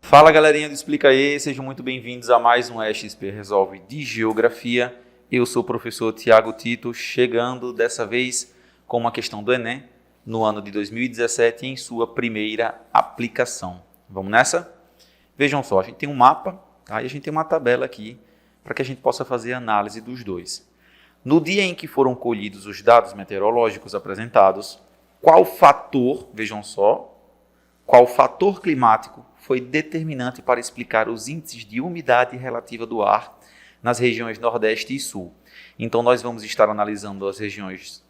Fala galerinha do Explica aí, sejam muito bem-vindos a mais um EXP Resolve de Geografia. Eu sou o professor Tiago Tito, chegando dessa vez com uma questão do Enem no ano de 2017 em sua primeira aplicação. Vamos nessa? Vejam só, a gente tem um mapa, tá? E a gente tem uma tabela aqui para que a gente possa fazer a análise dos dois. No dia em que foram colhidos os dados meteorológicos apresentados, qual fator, vejam só, qual fator climático foi determinante para explicar os índices de umidade relativa do ar nas regiões Nordeste e Sul? Então, nós vamos estar analisando as regiões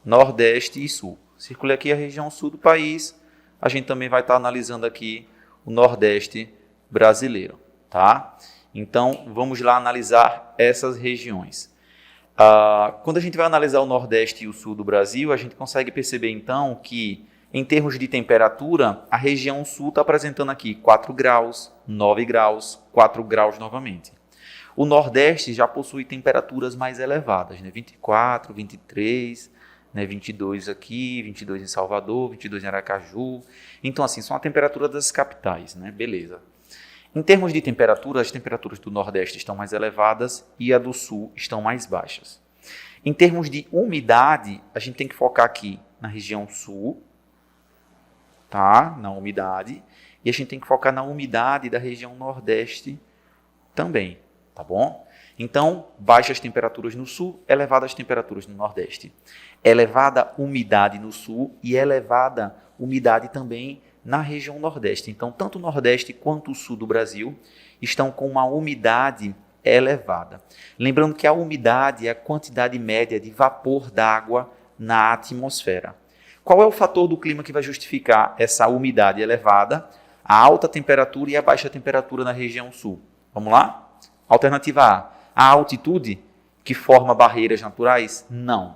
Nordeste e Sul. Circule aqui a região Sul do país, a gente também vai estar analisando aqui o Nordeste brasileiro, tá? Então, vamos lá analisar essas regiões. Quando a gente vai analisar o Nordeste e o Sul do Brasil, a gente consegue perceber, então, que em termos de temperatura, a região sul está apresentando aqui 4 graus, 9 graus, 4 graus novamente. O Nordeste já possui temperaturas mais elevadas, né? 24, 23, né? 22 aqui, 22 em Salvador, 22 em Aracaju. Então, assim, são a temperatura das capitais, né? Beleza. Em termos de temperatura, as temperaturas do Nordeste estão mais elevadas e a do Sul estão mais baixas. Em termos de umidade, a gente tem que focar aqui na região Sul, tá? Na umidade, e a gente tem que focar na umidade da região Nordeste também, tá bom? Então, baixas temperaturas no Sul, elevadas temperaturas no Nordeste. Elevada umidade no Sul e elevada umidade também na região Nordeste. Então, tanto o Nordeste quanto o Sul do Brasil estão com uma umidade elevada. Lembrando que a umidade é a quantidade média de vapor d'água na atmosfera. Qual é o fator do clima que vai justificar essa umidade elevada, a alta temperatura e a baixa temperatura na região sul? Vamos lá? Alternativa A. A altitude que forma barreiras naturais? Não.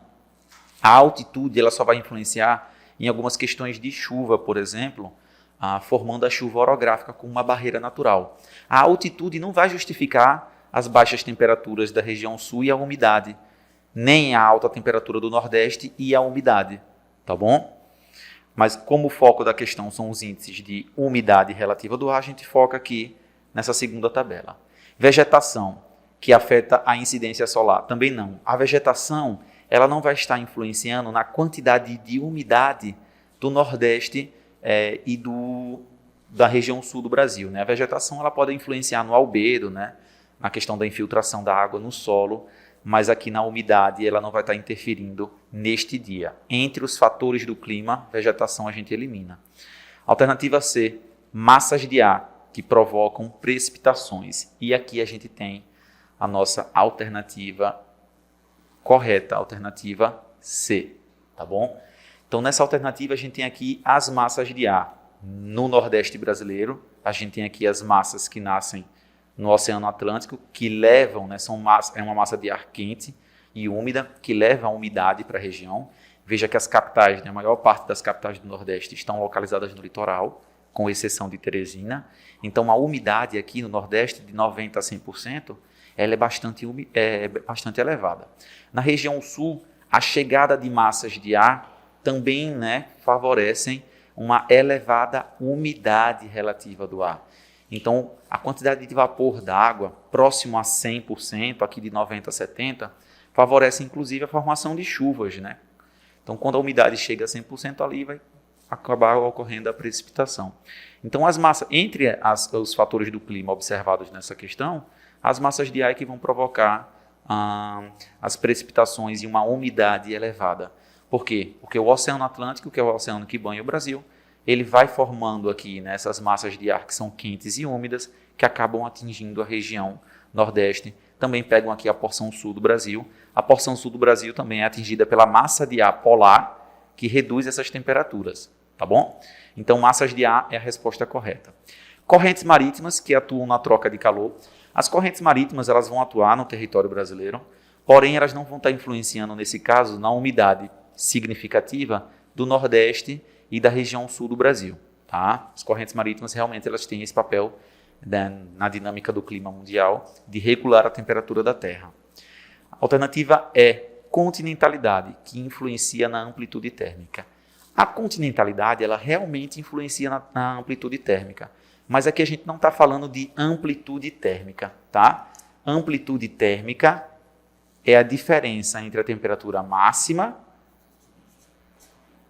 A altitude ela só vai influenciar em algumas questões de chuva, por exemplo, formando a chuva orográfica como uma barreira natural. A altitude não vai justificar as baixas temperaturas da região sul e a umidade, nem a alta temperatura do Nordeste e a umidade. Tá bom? Mas como o foco da questão são os índices de umidade relativa do ar, a gente foca aqui nessa segunda tabela. Vegetação, que afeta a incidência solar, também não. A vegetação ela não vai estar influenciando na quantidade de umidade do Nordeste e da região sul do Brasil, né? A vegetação ela pode influenciar no albedo, né? Na questão da infiltração da água no solo, mas aqui na umidade ela não vai estar interferindo neste dia. Entre os fatores do clima, vegetação a gente elimina. Alternativa C, massas de ar que provocam precipitações. E aqui a gente tem a nossa alternativa correta, alternativa C, tá bom? Então nessa alternativa a gente tem aqui as massas de ar. No Nordeste brasileiro, a gente tem aqui as massas que nascem no Oceano Atlântico, que levam, né, é uma massa de ar quente e úmida, que leva a umidade para a região. Veja que as capitais, né, a maior parte das capitais do Nordeste estão localizadas no litoral, com exceção de Teresina. Então, a umidade aqui no Nordeste, de 90% a 100%, ela é bastante elevada. Na região sul, a chegada de massas de ar também, né, favorecem uma elevada umidade relativa do ar. Então, a quantidade de vapor d'água próximo a 100%, aqui de 90% a 70%, favorece inclusive a formação de chuvas, né? Então, quando a umidade chega a 100%, ali vai acabar ocorrendo a precipitação. Então, as massas, entre os fatores do clima observados nessa questão, as massas de ar que vão provocar as precipitações e uma umidade elevada. Por quê? Porque o Oceano Atlântico, que é o oceano que banha o Brasil, ele vai formando aqui, né, essas massas de ar que são quentes e úmidas, que acabam atingindo a região Nordeste. Também pegam aqui a porção sul do Brasil. A porção sul do Brasil também é atingida pela massa de ar polar, que reduz essas temperaturas, tá bom? Então, massas de ar é a resposta correta. Correntes marítimas que atuam na troca de calor. As correntes marítimas elas vão atuar no território brasileiro, porém elas não vão estar influenciando, nesse caso, na umidade significativa do Nordeste e da região sul do Brasil. Tá? As correntes marítimas realmente elas têm esse papel na dinâmica do clima mundial de regular a temperatura da Terra. A alternativa é continentalidade, que influencia na amplitude térmica. A continentalidade ela realmente influencia na amplitude térmica, Mas aqui a gente não está falando de amplitude térmica, tá? Amplitude térmica é a diferença entre a temperatura máxima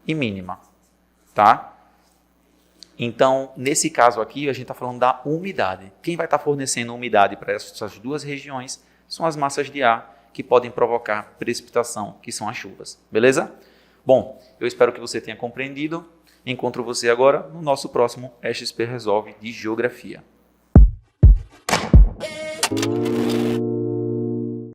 e mínima, tá? Então, nesse caso aqui, a gente está falando da umidade. Quem vai estar fornecendo umidade para essas duas regiões são as massas de ar que podem provocar precipitação, que são as chuvas. Beleza? Bom, eu espero que você tenha compreendido. Encontro você agora no nosso próximo XP Resolve de Geografia.